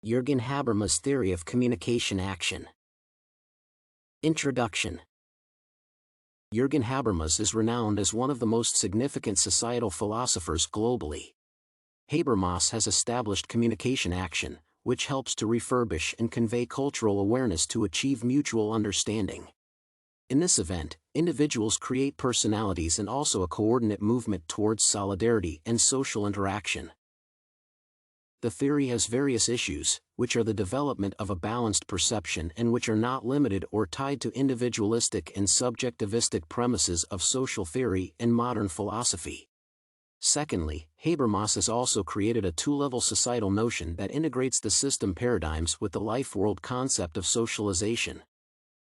Jürgen Habermas' Theory of Communication Action. Introduction. Jürgen Habermas is renowned as one of the most significant societal philosophers globally. Habermas has established communication action, which helps to refurbish and convey cultural awareness to achieve mutual understanding. In this event, individuals create personalities and also a coordinate movement towards solidarity and social interaction. The theory has various issues, which are the development of a balanced perception and which are not limited or tied to individualistic and subjectivistic premises of social theory and modern philosophy. Secondly, Habermas has also created a two-level societal notion that integrates the system paradigms with the life-world concept of socialization.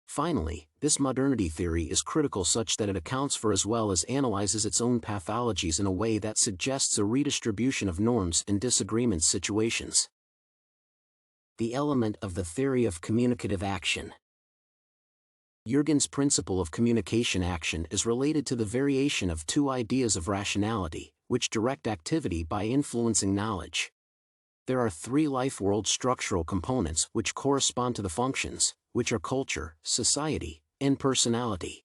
Finally, this modernity theory is critical such that it accounts for as well as analyzes its own pathologies in a way that suggests a redistribution of norms in disagreement situations. The element of the theory of communicative action. Jürgen's principle of communication action is related to the variation of two ideas of rationality, which direct activity by influencing knowledge. There are three life-world structural components which correspond to the functions, which are culture, society, and personality.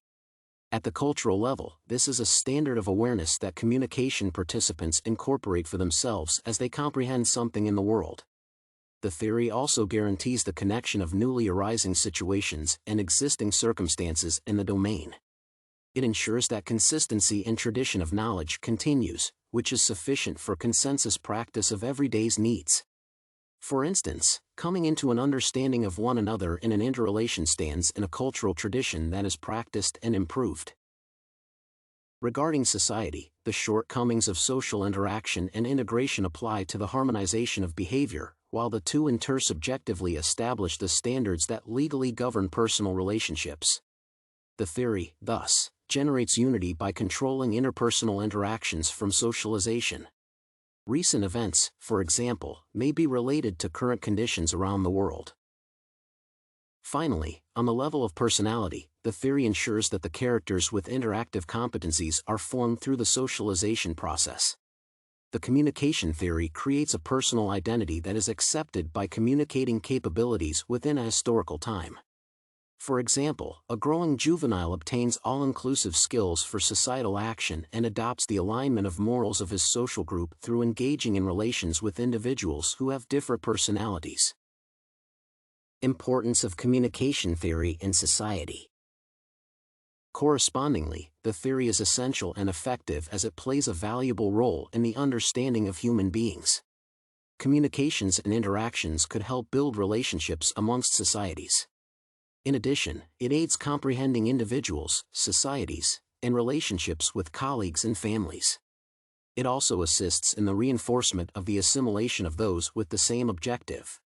At the cultural level, this is a standard of awareness that communication participants incorporate for themselves as they comprehend something in the world. The theory also guarantees the connection of newly arising situations and existing circumstances in the domain. It ensures that consistency and tradition of knowledge continues, which is sufficient for consensus practice of everyday's needs. For instance, coming into an understanding of one another in an interrelation stands in a cultural tradition that is practiced and improved. Regarding society, the shortcomings of social interaction and integration apply to the harmonization of behavior, while the two intersubjectively establish the standards that legally govern personal relationships. The theory, thus, generates unity by controlling interpersonal interactions from socialization. Recent events, for example, may be related to current conditions around the world. Finally, on the level of personality, the theory ensures that the characters with interactive competencies are formed through the socialization process. The communication theory creates a personal identity that is accepted by communicating capabilities within a historical time. For example, a growing juvenile obtains all-inclusive skills for societal action and adopts the alignment of morals of his social group through engaging in relations with individuals who have different personalities. Importance of communication theory in society. Correspondingly, the theory is essential and effective as it plays a valuable role in the understanding of human beings. Communications and interactions could help build relationships amongst societies. In addition, it aids comprehending individuals, societies, and relationships with colleagues and families. It also assists in the reinforcement of the assimilation of those with the same objective.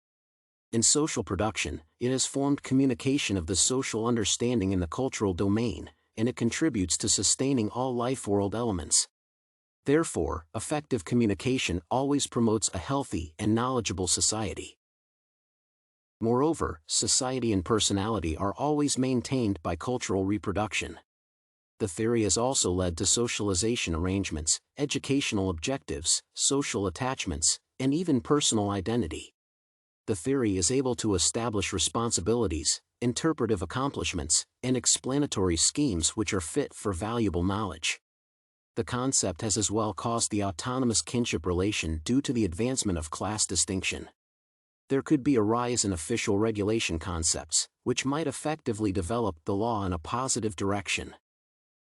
In social production, it has formed communication of the social understanding in the cultural domain, and it contributes to sustaining all life-world elements. Therefore, effective communication always promotes a healthy and knowledgeable society. Moreover, society and personality are always maintained by cultural reproduction. The theory has also led to socialization arrangements, educational objectives, social attachments, and even personal identity. The theory is able to establish responsibilities, interpretive accomplishments, and explanatory schemes which are fit for valuable knowledge. The concept has as well caused the autonomous kinship relation due to the advancement of class distinction. There could be a rise in official regulation concepts, which might effectively develop the law in a positive direction.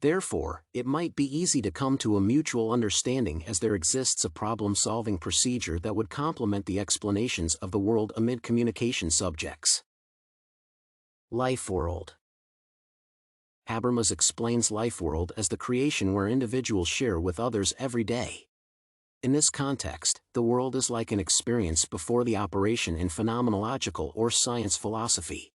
Therefore, it might be easy to come to a mutual understanding as there exists a problem-solving procedure that would complement the explanations of the world amid communication subjects. Lifeworld. Habermas explains Lifeworld as the creation where individuals share with others every day. In this context, the world is like an experience before the operation in phenomenological or science philosophy.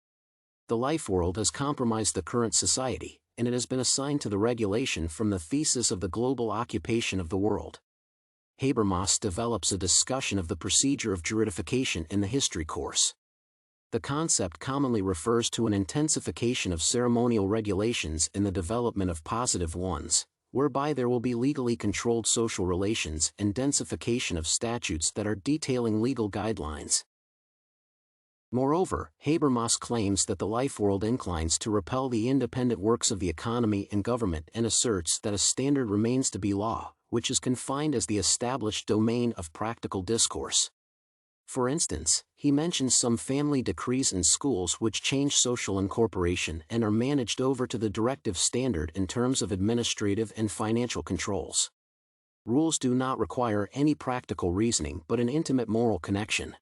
The life world has compromised the current society, and it has been assigned to the regulation from the thesis of the global occupation of the world. Habermas develops a discussion of the procedure of juridification in the history course. The concept commonly refers to an intensification of ceremonial regulations in the development of positive ones, whereby there will be legally controlled social relations and densification of statutes that are detailing legal guidelines. Moreover, Habermas claims that the life world inclines to repel the independent works of the economy and government and asserts that a standard remains to be law, which is confined as the established domain of practical discourse. For instance, he mentions some family decrees in schools which change social incorporation and are managed over to the directive standard in terms of administrative and financial controls. Rules do not require any practical reasoning but an intimate moral connection.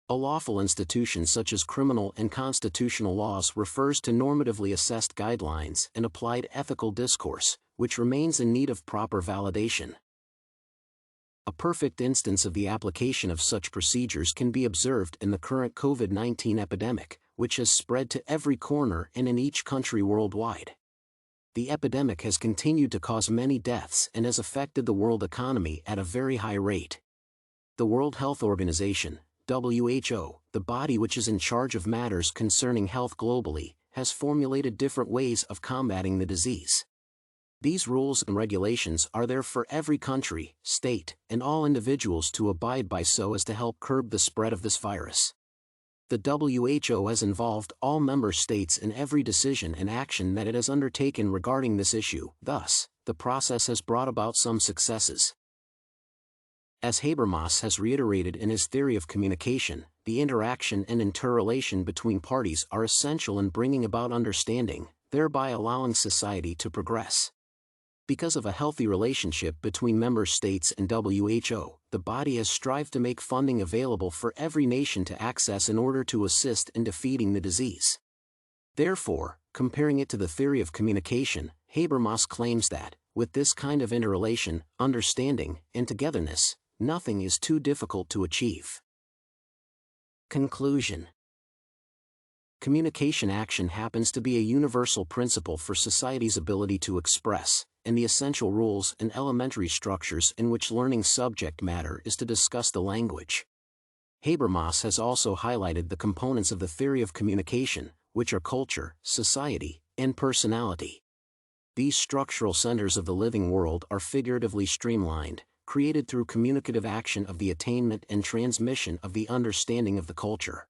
A lawful institution such as criminal and constitutional laws refers to normatively assessed guidelines and applied ethical discourse, which remains in need of proper validation. A perfect instance of the application of such procedures can be observed in the current COVID-19 epidemic, which has spread to every corner and in each country worldwide. The epidemic has continued to cause many deaths and has affected the world economy at a very high rate. The World Health Organization, WHO, the body which is in charge of matters concerning health globally, has formulated different ways of combating the disease. These rules and regulations are there for every country, state, and all individuals to abide by so as to help curb the spread of this virus. The WHO has involved all member states in every decision and action that it has undertaken regarding this issue. Thus, the process has brought about some successes. As Habermas has reiterated in his theory of communication, the interaction and interrelation between parties are essential in bringing about understanding, thereby allowing society to progress. Because of a healthy relationship between member states and WHO, the body has strived to make funding available for every nation to access in order to assist in defeating the disease. Therefore, comparing it to the theory of communication, Habermas claims that, with this kind of interrelation, understanding, and togetherness, nothing is too difficult to achieve. Conclusion. Communication action happens to be a universal principle for society's ability to express, and the essential rules and elementary structures in which learning subject matter is to discuss the language. Habermas has also highlighted the components of the theory of communication, which are culture, society, and personality. These structural centers of the living world are figuratively streamlined, created through communicative action of the attainment and transmission of the understanding of the culture.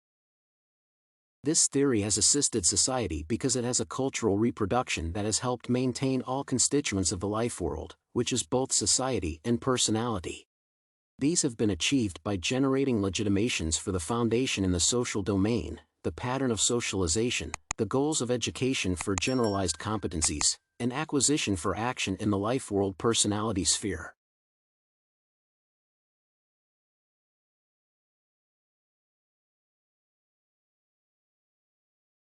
This theory has assisted society because it has a cultural reproduction that has helped maintain all constituents of the life world, which is both society and personality. These have been achieved by generating legitimations for the foundation in the social domain, the pattern of socialization, the goals of education for generalized competencies, and acquisition for action in the life world personality sphere.